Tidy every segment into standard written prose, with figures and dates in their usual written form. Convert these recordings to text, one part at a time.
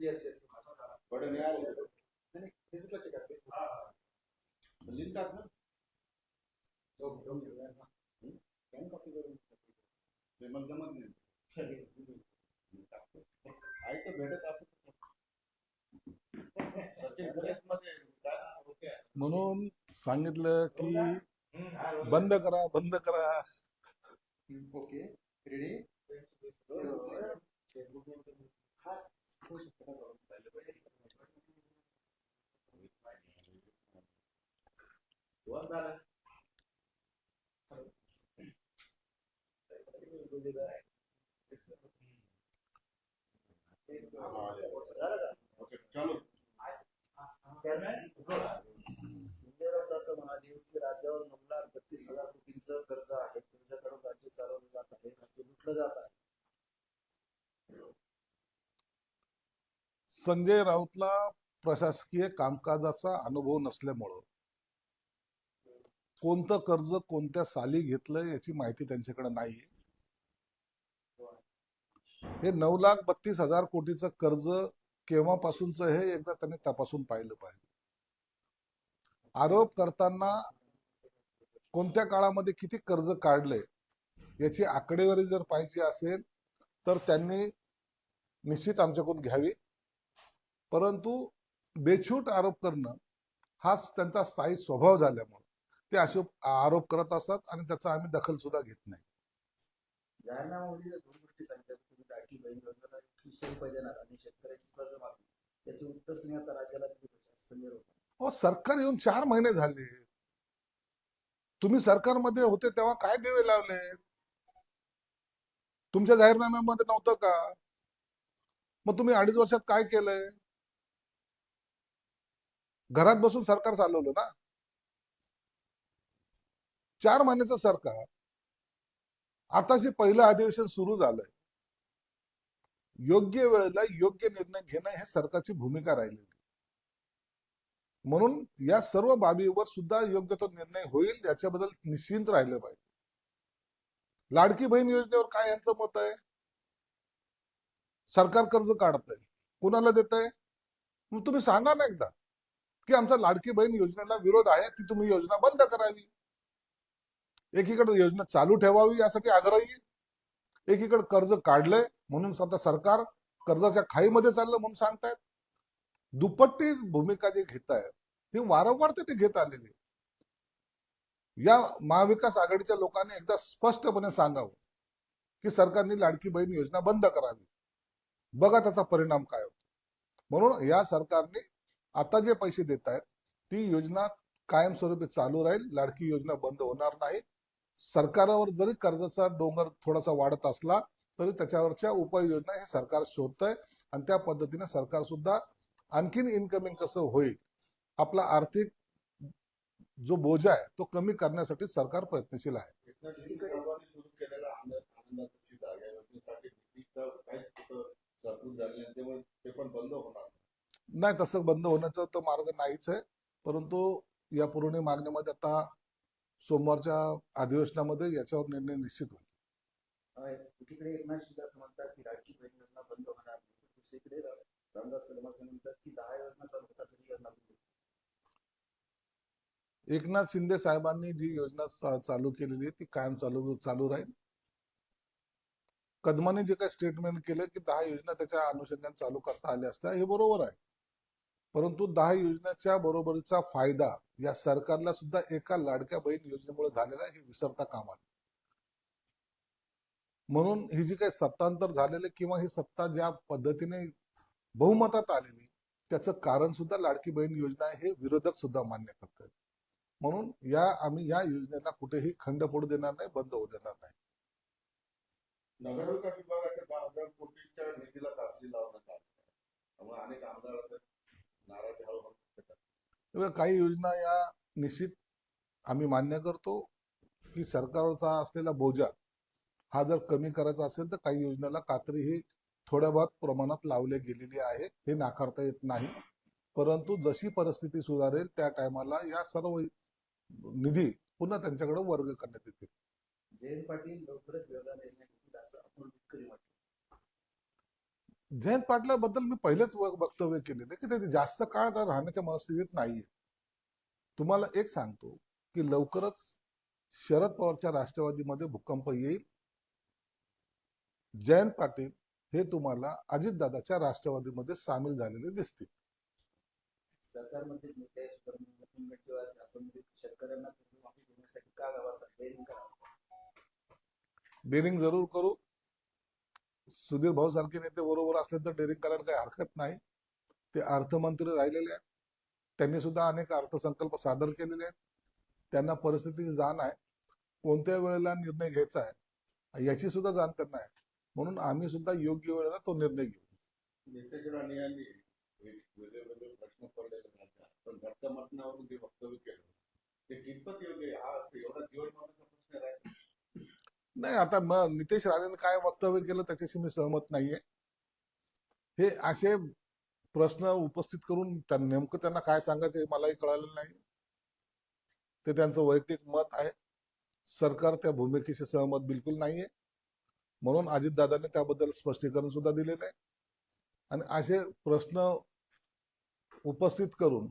Yes yes बड़े नया नहीं फेसबुक चेक कर फेसबुक हां लिंक टाक ना ओके ओके स्कॅन कॉपी करून पेमेंट जमत नाही आहे तर भेटत असं सचिन प्रेसमध्ये काय म्हणून सांगितलं की बंद करा बंद करा. ओके रेडी चलो असं म्हणाले की राज्यावर 9,32,000 कोटींचं कर्ज आहे. कर्जाकडून राज्य चालवलं जात आहे, राज्य लुटलं जात आहे. संजय राऊतला प्रशासकीय कामकाजाचा अनुभव नसल्यामुळं कोणतं कर्ज कोणत्या साली घेतलं याची माहिती त्यांच्याकडे नाही. हे 9,32,000 कोटीचं कर्ज केव्हापासूनचं हे एकदा त्यांनी तपासून पाहिलं पाहिजे. आरोप करताना कोणत्या काळामध्ये किती कर्ज काढले याची आकडेवारी जर पाहिजे असेल तर त्यांनी निश्चित आमच्याकडून घ्यावी. परंतु बेछूट आरोप करणं हाच त्यांचा स्थायी स्वभाव झाल्यामुळे ते असे आरोप करत असतात आणि त्याचा आम्ही दखल सुद्धा घेत नाही. जाहीरनाम्यामध्ये दोन गोष्टी सांगितल्या, तुम्ही लाडकी बहीण योजनेला 1,000 रुपये देणार आणि शेतकऱ्यांची कर्जमाफी, याचे उत्तर तुम्ही आता राज्याला दिले संजय राऊत. हो, सरकार येऊन 4 महिने झाले. तुम्ही सरकारमध्ये होते तेव्हा काय देवे लावले? तुमच्या जाहीरनाम्यामध्ये नव्हतं का? मग तुम्ही 2.5 वर्षात काय केलंय? घरात बसून सरकार चालवलं ना. 4 महिन्याचं सरकार आताशी पहिलं अधिवेशन सुरू झालंय. योग्य वेळेला योग्य निर्णय घेणं हे सरकारची भूमिका राहिलेली. म्हणून या सर्व बाबीवर सुद्धा योग्य तो निर्णय होईल याच्याबद्दल निश्चिंत राहिलं पाहिजे. लाडकी बहीण योजनेवर काय यांचं मत आहे? सरकार कर्ज काढतंय, कुणाला देतंय? मग तुम्ही सांगा ना एकदा की आमचा लाडकी बहीण योजनेला विरोध आहे, ती तुम्ही योजना बंद करावी. एकीकडे योजना चालू ठेवावी यासाठी आग्रही, एकीकडे कर्ज काढलंय म्हणून स्वतः सरकार कर्जाच्या खाईमध्ये चाललं म्हणून सांगतायत. दुपट्टी भूमिका जे घेत आहेत ही वारंवार ते घेत आलेली. या महाविकास आघाडीच्या लोकांनी एकदा स्पष्टपणे सांगावं की सरकारने लाडकी बहीण योजना बंद करावी. बघा त्याचा परिणाम काय होतो. म्हणून या सरकारने आता जे पैसे देत आहेत ती योजना कायमस्वरूपी चालू राहील. लाडकी योजना बंद होणार नाही. सरकारवर जरी कर्जाचा डोंगर थोडासा वाढत असला तरी त्याच्यावरच्या उपाययोजना हे सरकार शोधतंय आणि त्या पद्धतीने सरकार सुद्धा आणखीन इन्कमिंग कसं होईल, आपला आर्थिक जो बोजा आहे तो कमी करण्यासाठी सरकार प्रयत्नशील आहे. सुरू केलेला आनंदाची जागा योजनेसाठी तरतूद झाली त्यामुळे ते पण बंद होणार नाही. तसं बंद होण्याचा तो मार्ग नाहीच आहे. परंतु या पूर्ण मागणीमध्ये आता सोमवारच्या अधिवेशनामध्ये याच्यावर निर्णय निश्चित होईल. एकीकडे एकनाथ शिंदे असं म्हणतात की लाडकी बहीण योजना बंद होणार नाही, दुसरीकडे रामदास कदम असं म्हणतात की 10 योजना चालू होतात तरी योजना बंद. एकनाथ शिंदे साहेबांनी जी योजना चालू केलेली आहे ती कायम चालू राहील. कदमाने जे काही स्टेटमेंट केलं की 10 योजना त्याच्या अनुषंगाने चालू करता आल्या असत्या, हे बरोबर आहे. परंतु 10 योजनेच्या बरोबरीचा फायदा या सरकारला सुद्धा एका लाडक्या बहीण योजनेमुळे झालेला हे विसरता कामा नये. म्हणून ही जी काही सत्तांतर झालेले किंवा ही सत्ता ज्या पद्धतीने बहुमतात आलेली त्याचं कारण सुद्धा लाडकी बहीण योजना हे विरोधक सुद्धा मान्य करतात. म्हणून आम्ही या योजनेला कुठेही खंड पडू देणार नाही, बंद होऊ देणार नाही. नगरविकास विभागाच्या 10,000 कोटींच्या निधीला तासी लावण्यात आली त्यामुळे अनेक आमदार नाराजी हळूहळू. काही योजना या निश्चित आम्ही मान्य करतो की सरकारचा असलेला बोजा हा जर कमी करायचा असेल तर काही योजनेला कात्री ही थोड्या बहुत प्रमाणात लावली गेलेली आहे, हे नाकारता येत नाही. परंतु जशी परिस्थिती सुधारेल त्या टायमाला या सर्व निधी पुन्हा त्यांच्याकडे वर्ग करण्यात येतील. जयंत पाटील लवकरच वेगळा निर्णय घेतील असं अमोल मिटकरी म्हटलं. जयंत पाटलाबद्दल मी पहिलेच वक्तव्य केलेलं की ते जास्त काळ त्या राहण्याच्या मनस्थितीत नाहीये. तुम्हाला एक सांगतो की लवकरच शरद पवारच्या राष्ट्रवादीमध्ये भूकंप येईल. जयंत पाटील हे तुम्हाला अजितदादाच्या राष्ट्रवादीमध्ये सामील झालेले दिसतील. सरकारमध्येच नेते आहे सुब्रमण्यम गंटीवार असंबंधित शेतकऱ्यांना कर्जमाफी देण्यासाठी का गावात डेअरिंग करा. डेअरिंग जरूर करू. सुधीर भाऊ सारखे नेते बरोबर असले तर डेअरिंग करायला काही हरकत नाही. ते अर्थमंत्री राहिलेले आहेत. त्यांनी सुद्धा अनेक अर्थसंकल्प सादर केलेले आहेत. त्यांना परिस्थितीची जाण आहे. कोणत्या वेळेला निर्णय घ्यायचा आहे याची सुद्धा जाण त्यांना आहे. म्हणून आम्ही सुद्धा योग्य वेळेला तो निर्णय घेऊ. नितेश राणे यांनी वेगळे वेगळे प्रश्न पडलेले आहेत, पण घरच्या मतनावरून जे वक्तव्य केलं ते कितपत योग्य आहे? हा एवढा जीवनमानाचा प्रश्न आहे. नाही, आता मग नितेश राणेंनी काय वक्तव्य केलं त्याच्याशी मी सहमत नाहीये. हे असे प्रश्न उपस्थित करून नेमकं त्यांना काय सांगायचं हे मलाही कळालेलं नाही. ते त्यांचं वैयक्तिक मत आहे. सरकार त्या भूमिकेशी सहमत बिलकुल नाहीये. म्हणून अजितदादांनी त्याबद्दल स्पष्टीकरण सुद्धा दिलेलं आहे. आणि असे प्रश्न उपस्थित करून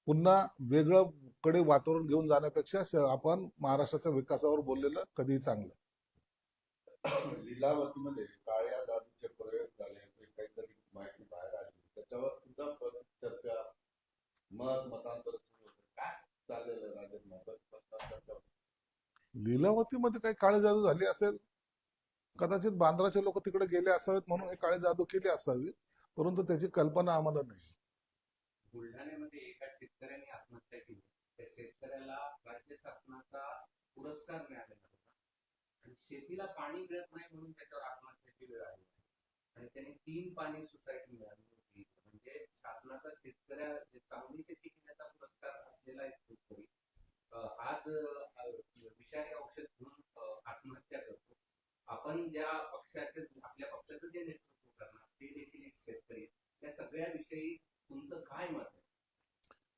पुन्हा वेगळं कडे वातावरण घेऊन जाण्यापेक्षा आपण महाराष्ट्राच्या विकासावर बोललेलं कधीही चांगलं. लिलावतीमध्ये काळ्या दारूचे प्रयोग झाल्याचे काहीतरी माहिती बाहेर आली, त्याच्यावर सुद्धा चर्चा मतांतर सुरू होतं. काय चाललेलं राज्यात? लिलावतीमध्ये काही काळी जादू झाली असेल, कदाचित बांद्राचे लोक तिकडे गेले असावेत म्हणून हे काळी जादू केली असावी, परंतु त्याची कल्पना आम्हाला नाही. बुलढाण्यामध्ये एका शेतकऱ्याने आत्महत्या केली. त्या शेतकऱ्याला राज्य शासनाचा पुरस्कार मिळालेला होता आणि शेतीला पाणी मिळत नाही म्हणून त्याच्यावर आत्महत्येची वेळ आली आणि त्याने 3 पाणी सोसायटी मिळाली होती. म्हणजे शासनाचा शेतकऱ्या चांगली शेती केल्याचा पुरस्कार असलेला एक शेतकरी आज विषारी औषध घेऊन आत्महत्या करतो. आपण ज्या पक्षाचे आपल्या पक्षाचं जे नेतृत्व करणार ते देखील एक शेतकरी. या सगळ्याविषयी तुमचं काय मत आहे?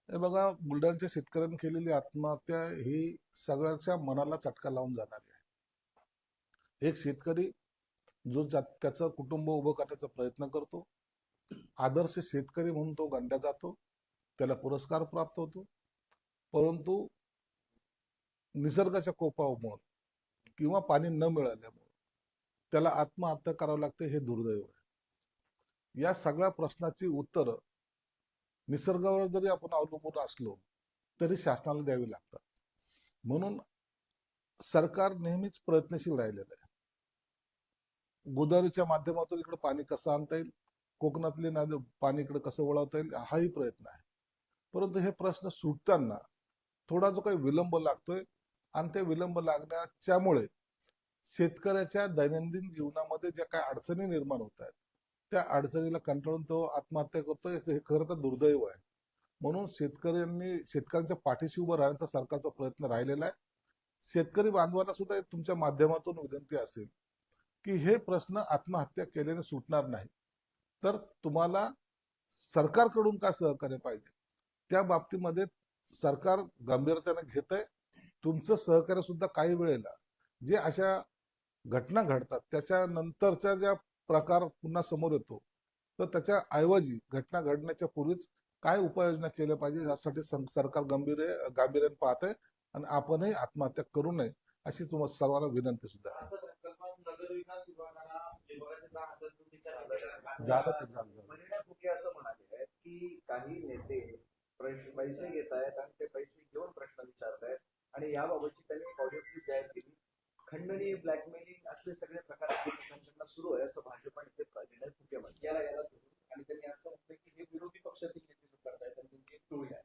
हे बघा, बुलढाण्याच्या शेतकऱ्यांनी केलेली आत्महत्या ही सगळ्यांच्या मनाला चटका लावून जाणारी आहे. एक शेतकरी जो त्याचं कुटुंब उभं करण्याचा प्रयत्न करतो, आदर्श शेतकरी म्हणून तो गणला जातो, त्याला पुरस्कार प्राप्त होतो, परंतु निसर्गाच्या कोपामुळे किंवा पाणी न मिळाल्यामुळे त्याला आत्महत्या करावी लागते. हे दुर्दैव आहे. या सगळ्या प्रश्नाची उत्तर निसर्गावर जरी आपण अवलंबून असलो तरी शासनाला द्यावी लागतात. म्हणून सरकार नेहमीच प्रयत्नशील राहिलेलं आहे. गोदावरीच्या माध्यमातून इकडे पाणी कसं आणता येईल, कोकणातले पाणी इकडे कसं वळवता येईल, हाही प्रयत्न आहे. परंतु हे प्रश्न सुटताना थोडा जो काही विलंब लागतोय आणि ते विलंब लागण्याच्यामुळे शेतकऱ्याच्या दैनंदिन जीवनामध्ये ज्या काही अडचणी निर्माण होत आहेत त्या अडचणीला कंटाळून तो आत्महत्या करतोय. हे खरं तर दुर्दैव आहे. म्हणून शेतकऱ्यांच्या पाठीशी उभं राहण्याचा सरकारचा प्रयत्न राहिलेला आहे. शेतकरी बांधवांना सुद्धा तुमच्या माध्यमातून विनंती असेल की हे प्रश्न आत्महत्या केल्याने सुटणार नाही, तर तुम्हाला सरकारकडून काय सहकार्य पाहिजे त्या बाबतीमध्ये सरकार गांभीर्याने घेत आहे. तुमचं सहकार्य सुद्धा काही वेळेला जे अशा घटना घडतात त्याच्यानंतरच्या ज्या प्रकार पुन्हा समोर येतो तर त्याच्या ऐवजी घटना घडण्याच्या पूर्वीच काय उपाययोजना केल्या पाहिजे यासाठी सरकार गांभीर्याने पाहत आहे आणि आपणही आत्महत्या करू नये अशी तुम्हाला सर्वांना विनंती सुद्धा आहे. परिणय फुके असं म्हणाले आहेत की काही नेते पैसे घेत आहेत आणि ते पैसे घेऊन प्रश्न विचारत आहेत आणि याबाबतची त्यांनी एक ऑडिओ क्लिप जाहीर केली. खंडणी, ब्लॅकमेलिंग असले सगळे प्रकार लोकांकडनं सुरू आहे असं भाजपा नेते परिणय फुके म्हणतात. याला आणि त्यांनी असं म्हटलं की हे विरोधी पक्षातील नेते करतायत आणि त्यांची एक टोळी आहे.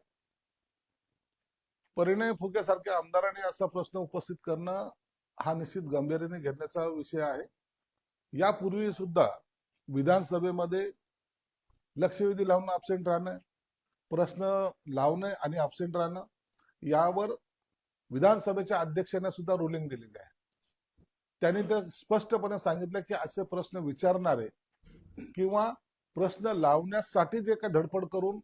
परिणय फुके सारख्या आमदारांनी असा प्रश्न उपस्थित करणं हा निश्चित गांभीर्याने घेण्याचा विषय आहे. यापूर्वी सुद्धा विधानसभेमध्ये लक्षवेधी लावून अब्सेंट राहणं, प्रश्न लावणे आणि अब्सेंट राहणं यावर विधानसभेच्या अध्यक्षांनी सुद्धा रुलिंग दिलेली आहे. त्यांनी तर स्पष्टपणे सांगितलं की असे प्रश्न विचारणारे किंवा प्रश्न लावण्यासाठी जे काही धडपड करून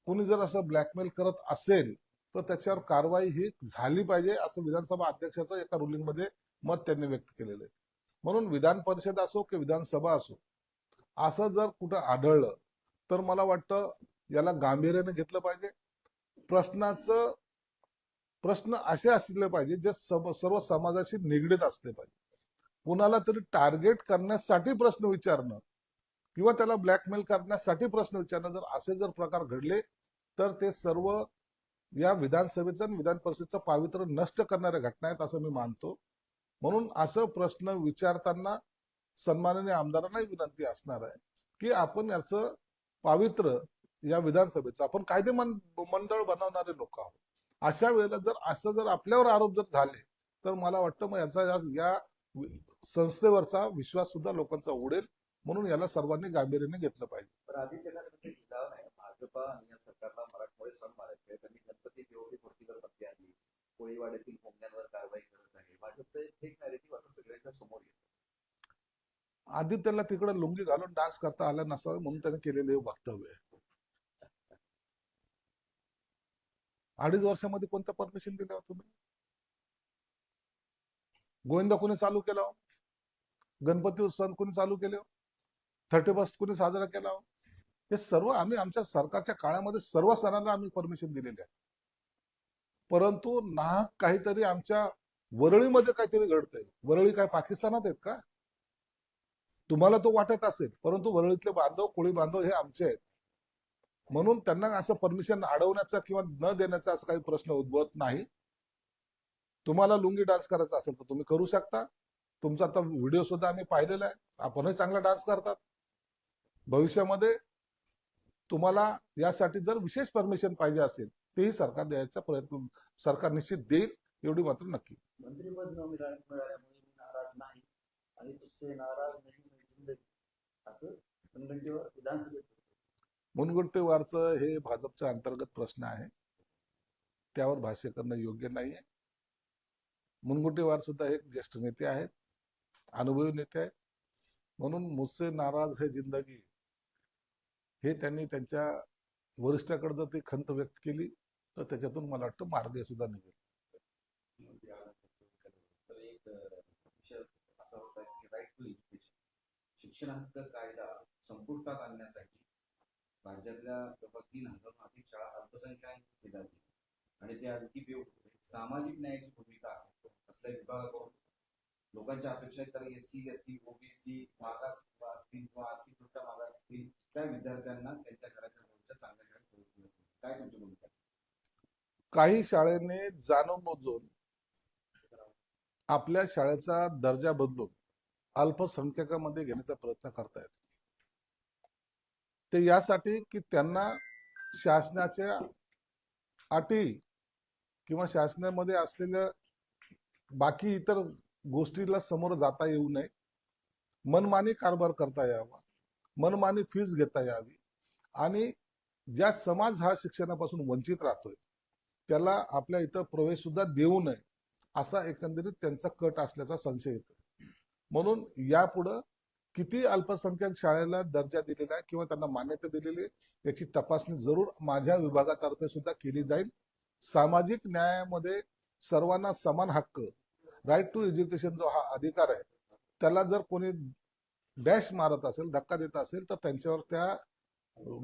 कोणी जर असं ब्लॅकमेल करत असेल तर त्याच्यावर कारवाई ही झाली पाहिजे असं विधानसभा अध्यक्षाचं एका रुलिंगमध्ये मत त्यांनी व्यक्त केलेलं आहे. म्हणून विधान परिषद असो की विधानसभा असो, असं जर कुठं आढळलं तर मला वाटतं याला गांभीर्याने घेतलं पाहिजे. प्रश्न असे असले पाहिजे जे सर्व समाजाशी निगडीत असले पाहिजे. कुणाला तरी टार्गेट करण्यासाठी प्रश्न विचारणं किंवा त्याला ब्लॅकमेल करण्यासाठी प्रश्न विचारणं, जर असे जर प्रकार घडले तर ते सर्व या विधानसभेचं आणि विधान परिषदेचं पावित्र्य नष्ट करणाऱ्या घटना आहेत असं मी मानतो. म्हणून असं प्रश्न विचारताना सन्माननीय आमदारांनाही विनंती असणार आहे की आपण याचं पावित्र्य या विधानसभेचं, आपण कायदे मंडळ बनवणारे लोक आहोत. अशा वेळेला जर आपल्यावर आरोप जर झाले तर मला वाटतं मग याचा या संस्थेवरचा विश्वास सुद्धा लोकांचा उडेल. म्हणून याला सर्वांनी गांभीर्याने घेतलं पाहिजे. पण आदित्य ठाकरेंचे लिलाव नाही, भाजपा आणि या सरकारला मराठमोळे सण मारायचे. त्यांनी गणपती देवळी मूर्तीवर बंदी आणली, कोळीवाड्यातील भोंग्यांवर कारवाई करत आहे. भाजपचं एक फेक नॅरेटिव्ह आता सगळ्यांच्या समोर येतं. आदित्यला तिकडे लुंगी घालून डान्स करता आला नसावं म्हणून त्याने केलेले वक्तव्य आहे. 2.5 वर्षामध्ये कोणतं परमिशन दिलं तुम्ही? गोविंदा कोणी चालू केला? गणपती उत्सव कोणी चालू केले? 31 कोणी साजरा केला? हे सर्व आम्ही आमच्या सरकारच्या काळामध्ये सर्व सणांना आम्ही परमिशन दिलेले आहे. परंतु नाहक काहीतरी आमच्या वरळीमध्ये काहीतरी घडतंय. वरळी काय पाकिस्तानात आहेत का? तुम्हाला तो वाटत असेल, परंतु वरळीतले बांधव, कोळी बांधव हे आमचे आहेत. म्हणून त्यांना असं परमिशन अडवण्याचा किंवा न देण्याचा असं काही प्रश्न उद्भवत नाही. तुम्हाला लुंगी डान्स करायचा असेल तर तुम्ही करू शकता. तुमचा आता व्हिडिओ सुद्धा आम्ही पाहिलेला आहे. आपणही चांगला डान्स करतात. भविष्यामध्ये तुम्हाला यासाठी जर विशेष परमिशन पाहिजे असेल तेही सरकार द्यायचा प्रयत्न सरकार निश्चित देईल, एवढी मात्र नक्की. मंत्रिपद न मिळाल्यामुळे मी नाराज नाही आणि तुझसे नाराज नाही मी जिंदगी, असं मुनगंटीवार विधानसभेत. मुनगंटीवारचं हे भाजपचा अंतर्गत प्रश्न आहे, त्यावर भाष्य करणं योग्य नाहीये. मुनगंटीवार सुद्धा एक ज्येष्ठ नेते आहेत, अनुभवी नेते आहेत. म्हणून मुझसे नाराज है जिंदगी हे त्यांनी त्यांच्या वरिष्ठाकडे जर ती खंत व्यक्त केली तर त्याच्यातून मला वाटतं मार्ग सुद्धा निघेल. तर एक विषय असा होता की राईट टू एज्युकेशन, शिक्षण हक्क कायदा संपुष्टात आणण्यासाठी राज्यातल्या जवळपास 3,000 अधिक शाळा अल्पसंख्याक विद्यार्थी आणि ते आणखी बेवकूफ सामाजिक न्यायाची भूमिका आहे असल्या विभागाकडून लोकांच्या अपेक्षा आहेत. तर SC, ST, OBC मागास असतील किंवा आर्थिकदृष्ट्या मागास असतील त्या विद्यार्थ्यांना त्यांच्या घराच्या जवळच्या चांगल्या शाळेत पोहोचवलं. काय तुमची भूमिका? काही शाळेने जाणून बुजून आपल्या शाळेचा दर्जा बदलून अल्पसंख्याकामध्ये घेण्याचा प्रयत्न करतायत. ते यासाठी की त्यांना शासनाच्या अटी किंवा शासनामध्ये असलेल्या बाकी इतर गोष्टीला समोर जाता येऊ नये, मनमानी कारभार करता यावा, मनमानी फीस घेता यावी आणि ज्या समाज हा शिक्षणापासून वंचित राहतोय त्याला आपल्या इथं प्रवेश सुद्धा देऊ नये असा एकंदरीत त्यांचा कट असल्याचा संशय येतो. म्हणून यापुढं किती अल्पसंख्याक शाळेला दर्जा दिलेला आहे किंवा त्यांना मान्यता दिलेली आहे याची तपासणी जरूर माझ्या विभागातर्फे सुद्धा केली जाईल. सामाजिक न्यायामध्ये सर्वांना समान हक्क, राईट टू एज्युकेशन जो हा अधिकार आहे, त्याला जर कोणी डॅश मारत असेल, धक्का देत असेल तर त्यांच्यावर त्या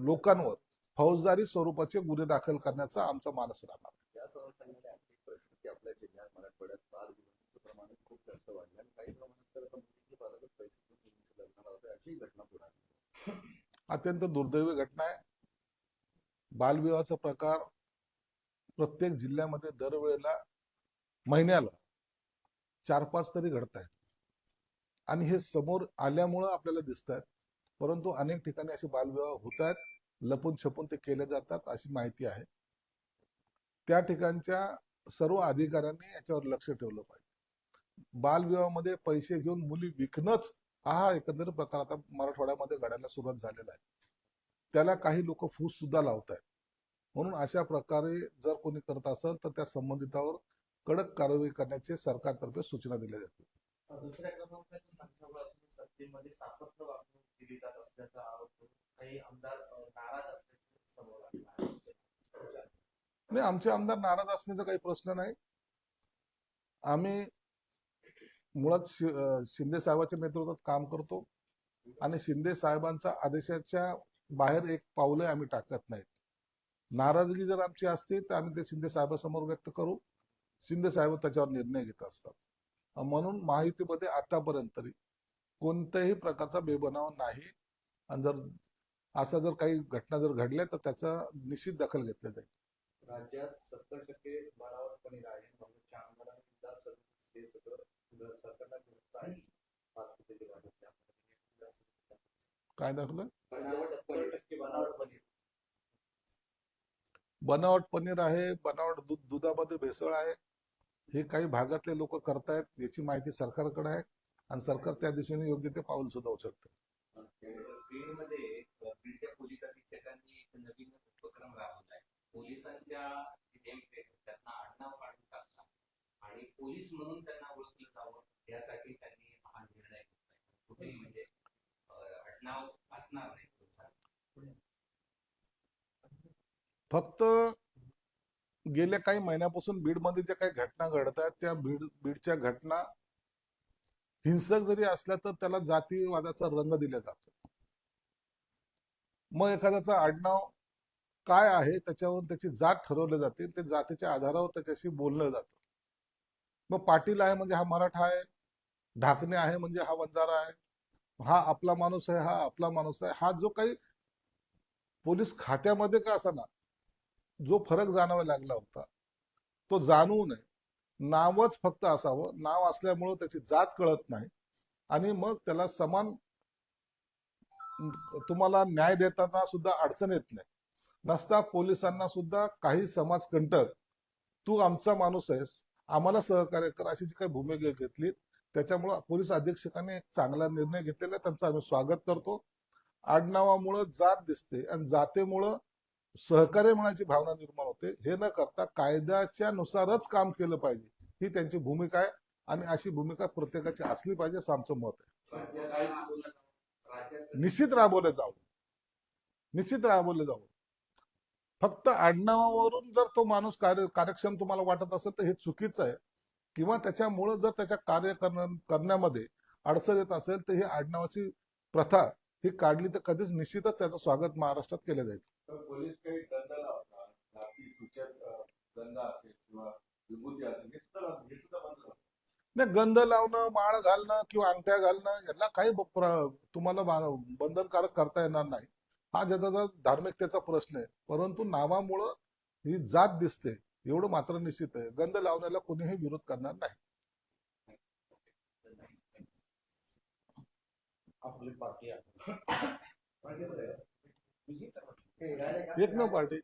लोकांवर फौजदारी स्वरूपाचे गुन्हे दाखल करण्याचा आमचा मानस राहणार. याच अनुषंगाने आणखी एक प्रश्न की आपल्या जिल्ह्यात मराठवाड्यात बालविवाहाचं प्रमाण खूप जास्त वाढलं आणि काही प्रमाणात तर आता मुलींचे पालकच पैसे देऊन मुलींचं लग्न लावतात, अशी घटना पुढे आली. अत्यंत दुर्दैवी घटना आहे. बालविवाहाचा प्रकार प्रत्येक जिल्ह्यामध्ये दरवेळेला महिन्याला 4-5 तरी घडत आहेत आणि हे समोर आल्यामुळं आपल्याला दिसत आहेत. परंतु अनेक ठिकाणी असे बालविवाह होत आहेत, लपून छपून ते केले जातात अशी माहिती आहे. त्या ठिकाणच्या सर्व अधिकाऱ्यांनी याच्यावर लक्ष ठेवलं पाहिजे. बालविवाहामध्ये पैसे घेऊन मुली विकणंच हा एकंदर प्रकार आता मराठवाड्यामध्ये घडायला सुरुवात झालेला आहे. त्याला काही लोक फूस सुद्धा लावत आहेत. म्हणून अशा प्रकारे जर कोणी करत असेल तर त्या संबंधितावर कडक कारवाई करण्याचे सरकारतर्फे सूचना दिल्या जातील. दुसऱ्या क्रमांकाच्या संख्याबळ असून सत्तेमध्ये सातत्य वागणूक दिली जात असल्याचा आरोप करून काही आमदार नाराज असल्याचे समोर आले. नाही, आमचे आमदार नाराज असण्याचा काही प्रश्न नाही. आम्ही मुळात शिंदे साहेबांच्या नेतृत्वात काम करतो आणि शिंदे साहेबांच्या आदेशाच्या बाहेर एक पाऊलही आम्ही टाकत नाहीत. नाराजगी जर आमची असते तर आम्ही ते शिंदे साहेबांसमोर व्यक्त करू. शिंदे साहेब त्याच्यावर निर्णय घेत असतात. म्हणून महायुतीमध्ये आतापर्यंत तरी कोणत्याही प्रकारचा बेबनाव नाही. आणि जर काही घटना जर घडल्या तर त्याचा निश्चित दखल घेतली जाईल. राज्यात 70% बनावट पनीर आहे. काँग्रेसच्या आमदारांनी सुद्धा हे सगळं सरकारला विरोध आहे. 5 कोटी वाटप काय दाखलं? बनावट 70% बनावट पनीर. बनावट पनीर आहे, बनावट दुधामध्ये भेसळ आहे, हे काही भागातले लोक करतायत. याची माहिती सरकारकडे आहे आणि सरकार त्या दिशेने योग्य ते पाऊल सुद्धा उचलते. बीडमध्ये बीडच्या पोलीस अधीक्षकांनी एक नवीन उपक्रम राबवलाय. पोलिसांच्या नेमप्लेट त्यांना आडनाव काढून टाकला आणि पोलीस म्हणून त्यांना ओळखलं जावं यासाठी त्यांनी हा निर्णय घेतलाय. कुठेही म्हणजे आडनाव असणार नाही पोलिसांना. फक्त गेल्या काही महिन्यापासून बीडमध्ये ज्या काही घटना घडत आहेत त्या बीडच्या घटना हिंसक जरी असल्या तर त्याला जातीवादाचा रंग दिला जातो. मग एखाद्याचं आडनाव काय आहे त्याच्यावरून त्याची जात ठरवली जाते. ते जातीच्या आधारावर त्याच्याशी बोललं जातं. मग पाटील आहे म्हणजे हा मराठा आहे, ढाकणे आहे म्हणजे हा वंजारा आहे, हा आपला माणूस आहे, हा आपला माणूस आहे. हा जो काही पोलीस खात्यामध्ये का असा ना जो फरक जाणवायला लागला होता तो जाणवू नये. नावच फक्त असावं. नाव असल्यामुळं त्याची जात कळत नाही आणि मग त्याला समान तुम्हाला न्याय देताना सुद्धा अडचण येत नाही. नसता पोलिसांना सुद्धा काही समाजकंटक तू आमचा माणूस आहेस, आम्हाला सहकार्य कर अशी जी काही भूमिका घेतली त्याच्यामुळं पोलीस अधीक्षकांनी एक चांगला निर्णय घेतलेला आहे. त्यांचं आम्ही स्वागत करतो. आडनावामुळं जात दिसते आणि जातेमुळं सहकार्य म्हणायची भावना निर्माण होते. हे न करता कायद्याच्या नुसारच काम केलं पाहिजे ही त्यांची भूमिका आहे आणि अशी भूमिका प्रत्येकाची असली पाहिजे असं आमचं मत आहे. निश्चित राबवले जावं. फक्त आडनावावरून जर तो माणूस कार्यक्षम तुम्हाला वाटत असेल तर हे चुकीचं आहे किंवा त्याच्यामुळं जर त्याच्या कार्य करण्यामध्ये अडचण येत असेल तर ही आडनावाची प्रथा ही काढली तर कधीच निश्चितच त्याचं स्वागत महाराष्ट्रात केलं जाईल. पोलीस काही दंड लावतात, जाती सूचक दंड असेल किंवा विभूती असेल हे सुद्धा बंद झालं. नाही, गंध लावणं, माळ घालणं किंवा अंगठ्या घालणं याला काही तुम्हाला बंधनकारक करता येणार नाही. हा ज्याचा धार्मिकतेचा प्रश्न आहे. परंतु नावामुळं ही जात दिसते एवढं मात्र निश्चित आहे. गंध लावण्याला कोणीही विरोध करणार नाही. आपली पार्टी आहे. एक न पार्टी